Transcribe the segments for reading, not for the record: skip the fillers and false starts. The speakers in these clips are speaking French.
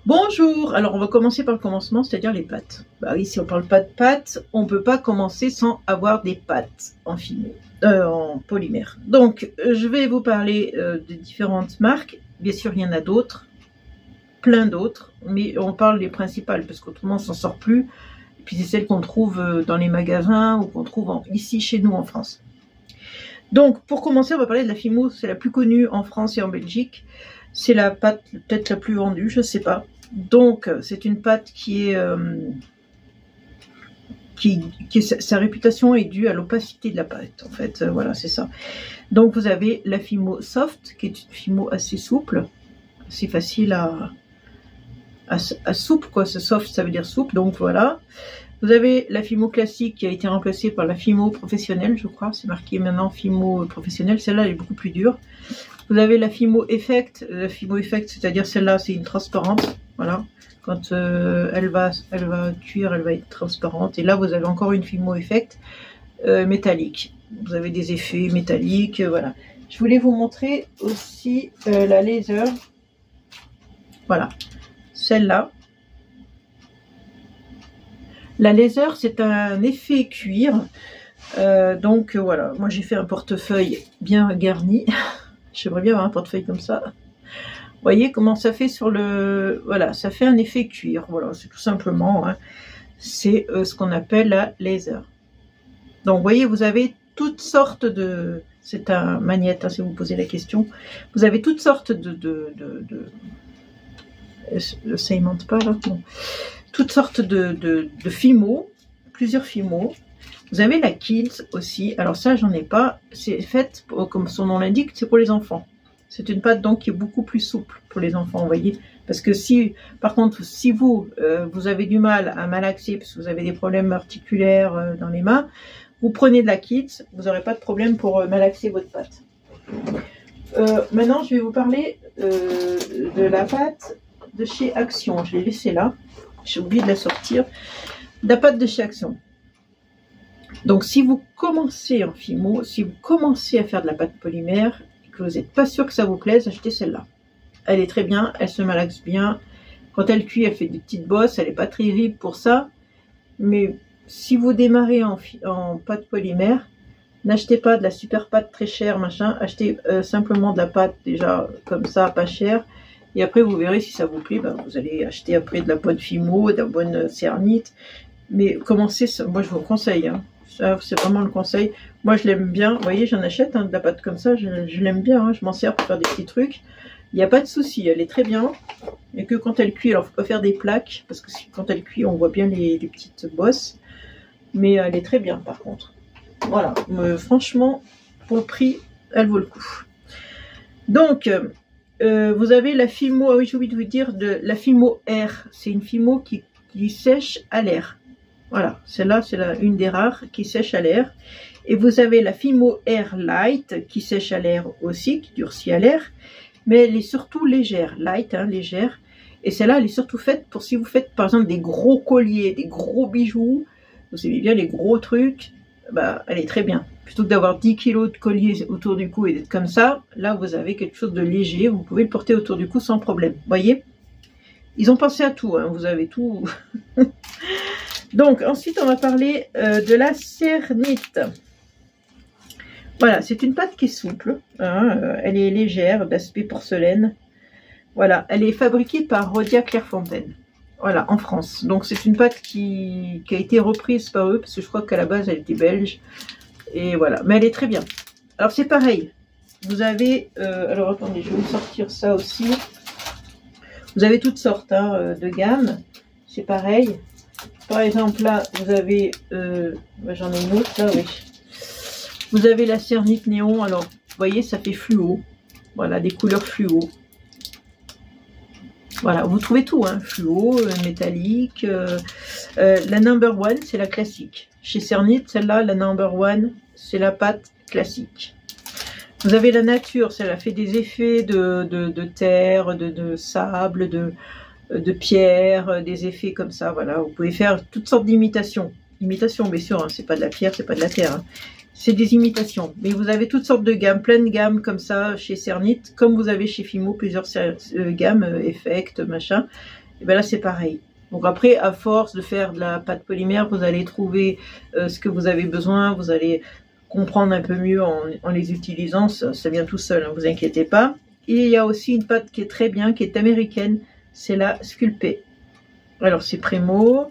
Bonjour, alors on va commencer par le commencement, c'est-à-dire les pâtes. Bah oui, si on parle pas de pâtes, on peut pas commencer sans avoir des pâtes en en polymère. Donc, je vais vous parler de différentes marques. Bien sûr, il y en a d'autres, plein d'autres, mais on parle des principales, parce qu'autrement, on s'en sort plus. Et puis c'est celles qu'on trouve dans les magasins ou qu'on trouve ici, chez nous, en France. Donc, pour commencer, on va parler de la Fimo, c'est la plus connue en France et en Belgique. C'est la pâte peut-être la plus vendue, je sais pas. Donc, c'est une pâte qui est, sa réputation est due à l'opacité de la pâte. En fait, voilà, c'est ça. Donc, vous avez la Fimo Soft, qui est une Fimo assez souple, assez facile à souple, quoi. Ce soft, ça veut dire souple. Donc, voilà. Vous avez la Fimo classique qui a été remplacée par la Fimo professionnelle, je crois. C'est marqué maintenant Fimo professionnelle. Celle-là, elle est beaucoup plus dure. Vous avez la Fimo Effect. La Fimo Effect, c'est-à-dire celle-là, c'est une transparente. Voilà. Quand elle va cuire, elle va être transparente. Et là, vous avez encore une Fimo Effect métallique. Vous avez des effets métalliques. Voilà. Je voulais vous montrer aussi la laser. Voilà. Celle-là. La laser, c'est un effet cuir. Donc voilà, moi j'ai fait un portefeuille bien garni. J'aimerais bien avoir un portefeuille comme ça. Vous voyez comment ça fait sur le... Voilà, ça fait un effet cuir. Voilà, c'est tout simplement, hein, c'est ce qu'on appelle la laser. Donc vous voyez, vous avez toutes sortes de... C'est un magnète, hein, si vous me posez la question. Vous avez toutes sortes ça aimente pas là, bon. Toutes sortes de Fimo, plusieurs Fimo. Vous avez la Kids aussi. Alors ça, j'en ai pas. C'est fait, comme son nom l'indique, c'est pour les enfants. C'est une pâte donc qui est beaucoup plus souple pour les enfants, vous voyez. Parce que si, par contre, si vous avez du mal à malaxer, parce que vous avez des problèmes articulaires dans les mains, vous prenez de la Kids, vous n'aurez pas de problème pour malaxer votre pâte. Maintenant, je vais vous parler de la pâte de chez Action. Je l'ai laissée là. J'ai oublié de la sortir. La pâte de chez Action. Donc, si vous commencez en Fimo, si vous commencez à faire de la pâte polymère et que vous n'êtes pas sûr que ça vous plaise, achetez celle-là. Elle est très bien, elle se malaxe bien. Quand elle cuit, elle fait des petites bosses. Elle n'est pas terrible pour ça. Mais si vous démarrez en pâte polymère, n'achetez pas de la super pâte très chère, machin. Achetez simplement de la pâte déjà comme ça, pas chère. Et après, vous verrez si ça vous plaît. Ben, vous allez acheter après de la bonne Fimo, de la bonne Cernite. Mais commencez, moi je vous conseille. Hein. Ça, c'est vraiment le conseil. Moi, je l'aime bien. Vous voyez, j'en achète hein, de la pâte comme ça. Je l'aime bien. Hein. Je m'en sers pour faire des petits trucs. Il n'y a pas de souci. Elle est très bien. Et que quand elle cuit, alors il ne faut pas faire des plaques. Parce que quand elle cuit, on voit bien les petites bosses. Mais elle est très bien par contre. Voilà. Franchement, pour le prix, elle vaut le coup. Donc... vous avez la Fimo, ah oui, j'ai oublié de vous dire, la Fimo Air. C'est une Fimo qui sèche à l'air. Voilà, celle-là, c'est une des rares qui sèche à l'air. Et vous avez la Fimo Air Light qui sèche à l'air aussi, qui durcit à l'air. Mais elle est surtout légère, light, hein, légère. Et celle-là, elle est surtout faite pour si vous faites par exemple des gros colliers, des gros bijoux. Vous aimez bien les gros trucs, bah, elle est très bien. Plutôt que d'avoir 10 kg de collier autour du cou et d'être comme ça, là vous avez quelque chose de léger, vous pouvez le porter autour du cou sans problème. Vous voyez, ils ont pensé à tout, hein, vous avez tout. Donc ensuite on va parler de la Cernite. Voilà, c'est une pâte qui est souple, hein, elle est légère, d'aspect porcelaine. Voilà, elle est fabriquée par Rhodia Clairefontaine. Voilà, en France. Donc c'est une pâte qui a été reprise par eux, parce que je crois qu'à la base elle était belge. Et voilà, mais elle est très bien. Alors c'est pareil, vous avez, alors attendez, je vais vous sortir ça aussi. Vous avez toutes sortes hein, de gammes, c'est pareil. Par exemple là, vous avez, j'en ai une autre là, oui. Vous avez la Cernite Néon, alors vous voyez ça fait fluo. Voilà, des couleurs fluo. Voilà, vous trouvez tout, hein, fluo, métallique. La number one, c'est la classique. Chez Cernite, celle-là, la number one, c'est la pâte classique. Vous avez la nature, celle-là fait des effets de terre, de sable, de pierre, des effets comme ça. Voilà, vous pouvez faire toutes sortes d'imitations. Imitations, bien sûr, hein, c'est pas de la pierre, c'est pas de la terre. Hein. C'est des imitations. Mais vous avez toutes sortes de gammes, plein de gammes comme ça chez Cernite, comme vous avez chez Fimo, plusieurs gammes, effect, machin. Et bien là c'est pareil. Donc après, à force de faire de la pâte polymère, vous allez trouver ce que vous avez besoin, vous allez comprendre un peu mieux en les utilisant, ça vient tout seul, ne vous inquiétez pas. Et il y a aussi une pâte qui est très bien, qui est américaine, c'est la Sculpey. Alors c'est Primo,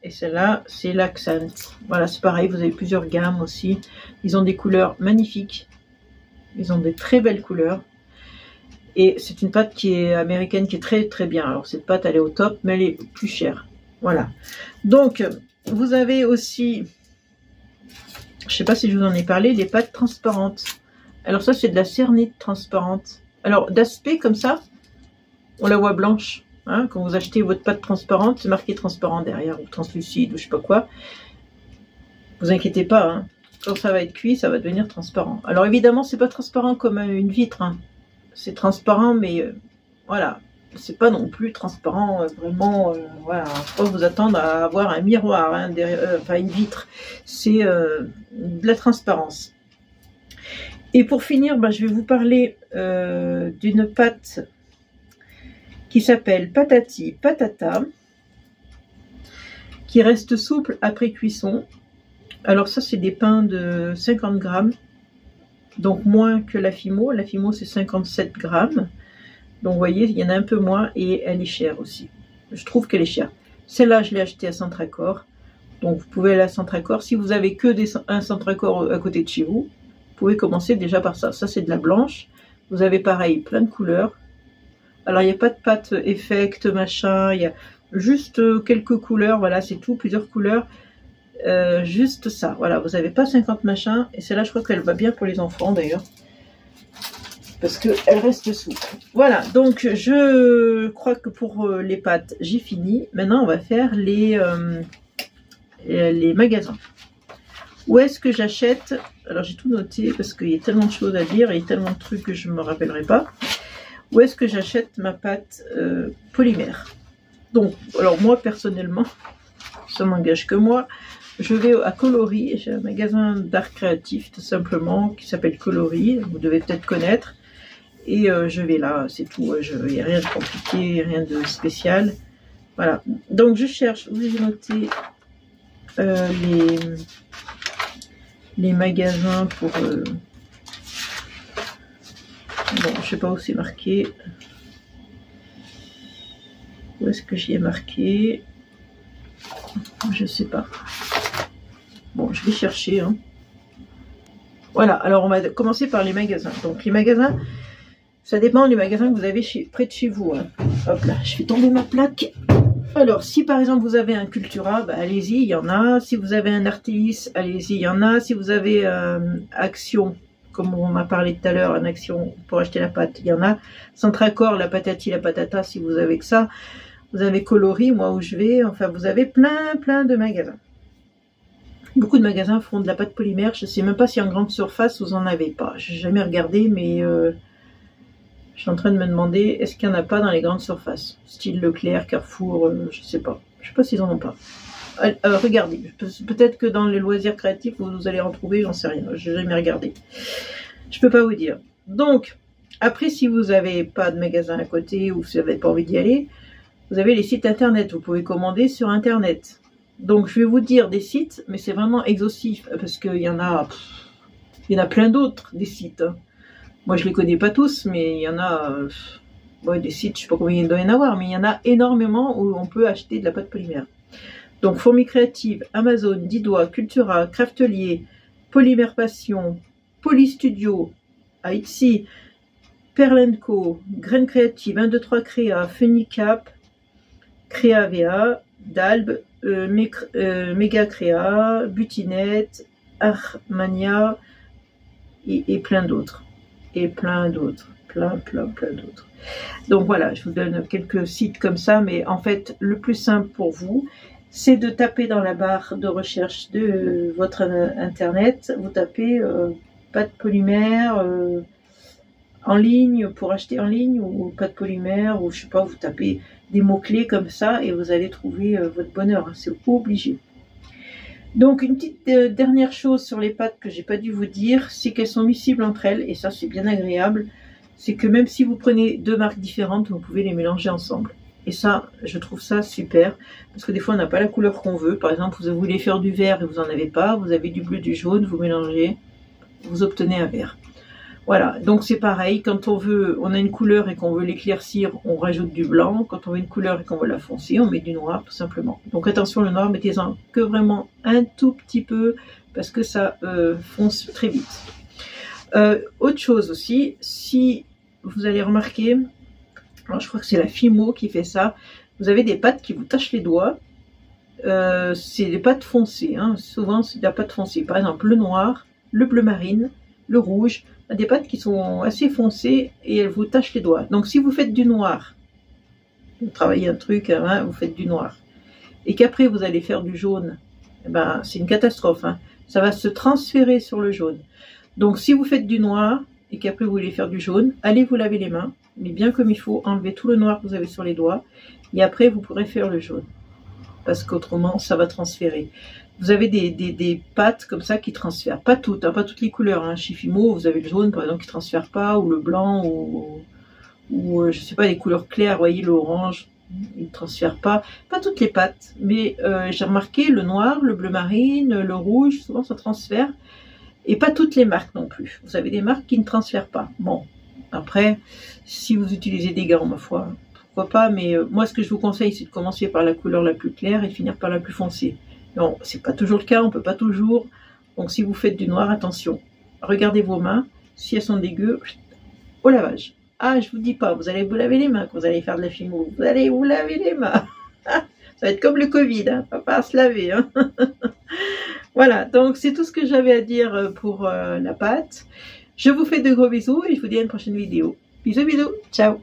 et celle-là c'est l'Accent. Voilà, c'est pareil, vous avez plusieurs gammes aussi. Ils ont des couleurs magnifiques, ils ont des très belles couleurs. Et c'est une pâte qui est américaine, qui est très très bien. Alors cette pâte elle est au top, mais elle est plus chère. Voilà. Donc vous avez aussi, je sais pas si je vous en ai parlé, les pâtes transparentes. Alors ça c'est de la cernite transparente. Alors d'aspect comme ça, on la voit blanche. Hein, quand vous achetez votre pâte transparente, c'est marqué transparent derrière, ou translucide, ou je sais pas quoi. Vous inquiétez pas, hein. Quand ça va être cuit, ça va devenir transparent. Alors évidemment, c'est pas transparent comme une vitre. Hein. C'est transparent, mais voilà, c'est pas non plus transparent vraiment. Voilà, faut pas vous attendre à avoir un miroir, hein, enfin une vitre. C'est de la transparence. Et pour finir, ben, je vais vous parler d'une pâte qui s'appelle Patati Patata, qui reste souple après cuisson. Alors ça, c'est des pains de 50 grammes. Donc moins que la Fimo. La Fimo c'est 57 grammes. Donc vous voyez, il y en a un peu moins et elle est chère aussi. Je trouve qu'elle est chère. Celle-là, je l'ai achetée à Centracor. Donc vous pouvez aller à Centracor. Si vous avez que un Centracor à côté de chez vous, vous pouvez commencer déjà par ça. Ça c'est de la blanche. Vous avez pareil, plein de couleurs. Alors il n'y a pas de pâte effect, machin. Il y a juste quelques couleurs. Voilà, c'est tout, plusieurs couleurs. Juste ça, voilà, vous n'avez pas 50 machins, et celle-là je crois qu'elle va bien pour les enfants d'ailleurs, parce qu'elle reste souple. Voilà, donc je crois que pour les pâtes j'ai fini. Maintenant on va faire les magasins. Où est-ce que j'achète? Alors j'ai tout noté parce qu'il y a tellement de choses à dire et tellement de trucs que je ne me rappellerai pas. Où est-ce que j'achète ma pâte polymère? Donc, alors moi personnellement, ça n'engage que moi. Je vais à Coloris, j'ai un magasin d'art créatif tout simplement qui s'appelle Coloris, vous devez peut-être connaître. Et je vais là, c'est tout, il n'y a rien de compliqué, rien de spécial. Voilà, donc je cherche, où j'ai noté les magasins pour... bon, je sais pas où c'est marqué. Où est-ce que j'y ai marqué? Je sais pas. Bon, je vais chercher. Hein. Voilà, alors on va commencer par les magasins. Donc les magasins, ça dépend des magasins que vous avez près de chez vous. Hein. Hop là, je fais tomber ma plaque. Alors, si par exemple vous avez un Cultura, bah, allez-y, il y en a. Si vous avez un Artéis, allez-y, il y en a. Si vous avez Action, comme on a parlé tout à l'heure, un Action pour acheter la pâte, il y en a. Centracor, la patati, la patata, si vous avez que ça. Vous avez Coloris, moi où je vais. Enfin, vous avez plein de magasins. Beaucoup de magasins font de la pâte polymère. Je ne sais même pas si en grande surface vous en avez pas. Je n'ai jamais regardé, mais je suis en train de me demander est-ce qu'il n'y en a pas dans les grandes surfaces, style Leclerc, Carrefour, je ne sais pas. Je ne sais pas s'ils en ont pas. Regardez, peut-être que dans les loisirs créatifs vous allez en trouver, j'en sais rien. Je n'ai jamais regardé. Je ne peux pas vous dire. Donc après, si vous n'avez pas de magasin à côté ou si vous n'avez pas envie d'y aller, vous avez les sites internet. Vous pouvez commander sur internet. Donc je vais vous dire des sites, mais c'est vraiment exhaustif parce qu'il y en a plein d'autres des sites. Moi je les connais pas tous, mais il y en a ouais, des sites, je sais pas combien il doit y en avoir, mais il y en a énormément où on peut acheter de la pâte polymère. Donc Fourmi Créative, Amazon, Didois, Cultura, Craftelier, Polymère Passion, Polystudio, Etsy, Perle & Co, Graines Créatives, 1, 2, 3 Créa, Funicap, Créa VA, Dalbe, Méga Créa, Butinette, Armania et plein d'autres. Et plein d'autres. Plein d'autres. Donc voilà, je vous donne quelques sites comme ça, mais en fait, le plus simple pour vous, c'est de taper dans la barre de recherche de votre internet, vous tapez pâte polymère en ligne, pour acheter en ligne, ou pâte polymère, ou je sais pas, vous tapez des mots-clés comme ça et vous allez trouver votre bonheur, hein, c'est obligé. Donc une petite dernière chose sur les pâtes que j'ai pas dû vous dire, c'est qu'elles sont miscibles entre elles, et ça c'est bien agréable, c'est que même si vous prenez deux marques différentes, vous pouvez les mélanger ensemble. Et ça, je trouve ça super, parce que des fois on n'a pas la couleur qu'on veut. Par exemple, vous voulez faire du vert et vous n'en avez pas, vous avez du bleu, du jaune, vous mélangez, vous obtenez un vert. Voilà, donc c'est pareil, quand on a une couleur et qu'on veut l'éclaircir, on rajoute du blanc. Quand on veut une couleur et qu'on veut la foncer, on met du noir tout simplement. Donc attention, le noir, mettez-en que vraiment un tout petit peu, parce que ça fonce très vite. Autre chose aussi, si vous allez remarquer, alors je crois que c'est la Fimo qui fait ça, vous avez des pâtes qui vous tachent les doigts, c'est des pâtes foncées, hein. Souvent c'est de la pâte foncée, par exemple le noir, le bleu marine, le rouge, des pâtes qui sont assez foncées et elles vous tachent les doigts. Donc si vous faites du noir, vous travaillez un truc, hein, vous faites du noir, et qu'après vous allez faire du jaune, eh ben, c'est une catastrophe, hein. Ça va se transférer sur le jaune. Donc si vous faites du noir et qu'après vous voulez faire du jaune, allez vous laver les mains, mais bien comme il faut, enlever tout le noir que vous avez sur les doigts, et après vous pourrez faire le jaune, parce qu'autrement ça va transférer. Vous avez des pâtes comme ça qui transfèrent, pas toutes, hein, pas toutes les couleurs, hein. Chez Fimo, vous avez le jaune par exemple qui transfère pas, ou le blanc, ou je sais pas, les couleurs claires, vous voyez l'orange, il ne transfère pas toutes les pâtes, mais j'ai remarqué le noir, le bleu marine, le rouge, souvent ça transfère. Et pas toutes les marques non plus. Vous avez des marques qui ne transfèrent pas. Bon, après, si vous utilisez des gants, ma foi, pourquoi pas. Mais moi, ce que je vous conseille, c'est de commencer par la couleur la plus claire et finir par la plus foncée. Non, c'est pas toujours le cas, on peut pas toujours. Donc, si vous faites du noir, attention. Regardez vos mains. Si elles sont dégueu, au lavage. Ah, je vous dis pas, vous allez vous laver les mains quand vous allez faire de la Fimo. Vous allez vous laver les mains. Ça va être comme le Covid, hein, pas se laver. Hein. Voilà, donc c'est tout ce que j'avais à dire pour la pâte. Je vous fais de gros bisous et je vous dis à une prochaine vidéo. Bisous, bisous, ciao.